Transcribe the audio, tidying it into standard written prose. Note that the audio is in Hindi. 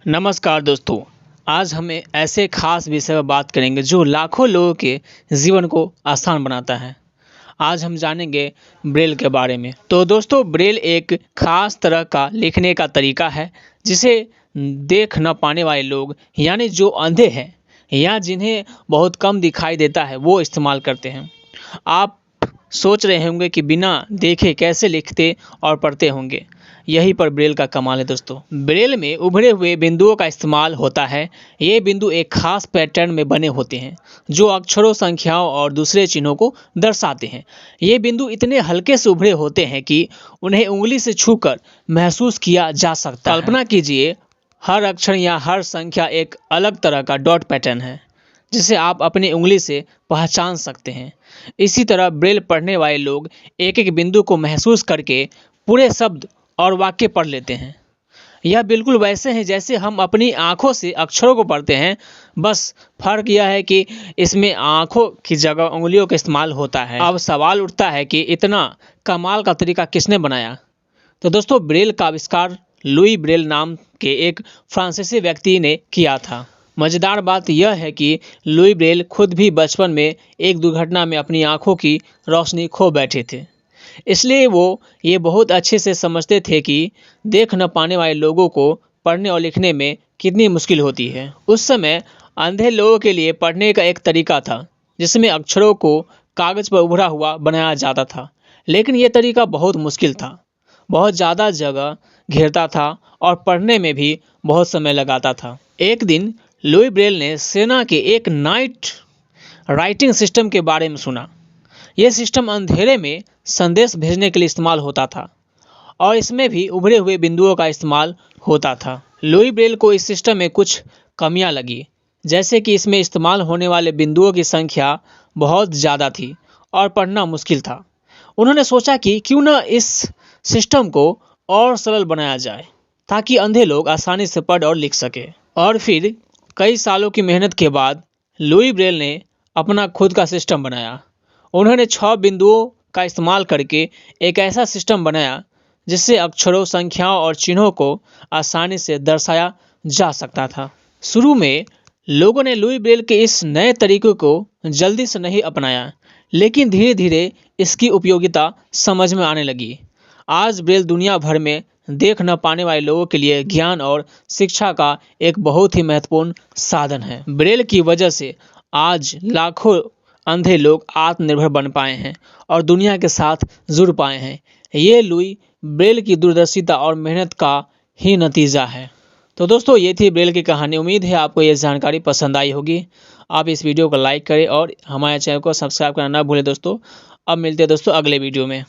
नमस्कार दोस्तों। आज हम ऐसे खास विषय पर बात करेंगे जो लाखों लोगों के जीवन को आसान बनाता है। आज हम जानेंगे ब्रेल के बारे में। तो दोस्तों, ब्रेल एक खास तरह का लिखने का तरीका है जिसे देख न पाने वाले लोग यानी जो अंधे हैं या जिन्हें बहुत कम दिखाई देता है वो इस्तेमाल करते हैं। आप सोच रहे होंगे कि बिना देखे कैसे लिखते और पढ़ते होंगे। यही पर ब्रेल का कमाल है दोस्तों। ब्रेल में उभरे हुए बिंदुओं का इस्तेमाल होता है। ये बिंदु एक खास पैटर्न में बने होते हैं जो अक्षरों, संख्याओं और दूसरे चिन्हों को दर्शाते हैं। ये बिंदु इतने हल्के से उभरे होते हैं कि उन्हें उंगली से छूकर महसूस किया जा सकता है। कल्पना कीजिए, हर अक्षर या हर संख्या एक अलग तरह का डॉट पैटर्न है जिसे आप अपनी उंगली से पहचान सकते हैं। इसी तरह ब्रेल पढ़ने वाले लोग एक एक बिंदु को महसूस करके पूरे शब्द और वाक्य पढ़ लेते हैं। यह बिल्कुल वैसे हैं जैसे हम अपनी आंखों से अक्षरों को पढ़ते हैं, बस फर्क यह है कि इसमें आंखों की जगह उंगलियों का इस्तेमाल होता है। अब सवाल उठता है कि इतना कमाल का तरीका किसने बनाया? तो दोस्तों, ब्रेल का आविष्कार लुई ब्रेल नाम के एक फ्रांसीसी व्यक्ति ने किया था। मज़ेदार बात यह है कि लुई ब्रेल खुद भी बचपन में एक दुर्घटना में अपनी आंखों की रोशनी खो बैठे थे। इसलिए वो ये बहुत अच्छे से समझते थे कि देख न पाने वाले लोगों को पढ़ने और लिखने में कितनी मुश्किल होती है। उस समय अंधे लोगों के लिए पढ़ने का एक तरीका था जिसमें अक्षरों को कागज़ पर उभरा हुआ बनाया जाता था, लेकिन ये तरीका बहुत मुश्किल था, बहुत ज़्यादा जगह घेरता था और पढ़ने में भी बहुत समय लगाता था। एक दिन लुई ब्रेल ने सेना के एक नाइट राइटिंग सिस्टम के बारे में सुना। यह सिस्टम अंधेरे में संदेश भेजने के लिए इस्तेमाल होता था और इसमें भी उभरे हुए बिंदुओं का इस्तेमाल होता था। लुई ब्रेल को इस सिस्टम में कुछ कमियां लगी, जैसे कि इसमें इस्तेमाल होने वाले बिंदुओं की संख्या बहुत ज़्यादा थी और पढ़ना मुश्किल था। उन्होंने सोचा कि क्यों न इस सिस्टम को और सरल बनाया जाए ताकि अंधे लोग आसानी से पढ़ और लिख सके। और फिर कई सालों की मेहनत के बाद लुई ब्रेल ने अपना खुद का सिस्टम बनाया। उन्होंने 6 बिंदुओं का इस्तेमाल करके एक ऐसा सिस्टम बनाया जिससे अक्षरों, संख्याओं और चिन्हों को आसानी से दर्शाया जा सकता था। शुरू में लोगों ने लुई ब्रेल के इस नए तरीके को जल्दी से नहीं अपनाया, लेकिन धीरे धीरे इसकी उपयोगिता समझ में आने लगी। आज ब्रेल दुनिया भर में देख न पाने वाले लोगों के लिए ज्ञान और शिक्षा का एक बहुत ही महत्वपूर्ण साधन है। ब्रेल की वजह से आज लाखों अंधे लोग आत्मनिर्भर बन पाए हैं और दुनिया के साथ जुड़ पाए हैं। ये लुई ब्रेल की दूरदर्शिता और मेहनत का ही नतीजा है। तो दोस्तों, ये थी ब्रेल की कहानी। उम्मीद है आपको ये जानकारी पसंद आई होगी। आप इस वीडियो को लाइक करें और हमारे चैनल को सब्सक्राइब करना ना भूलें दोस्तों। अब मिलते हैं दोस्तों अगले वीडियो में।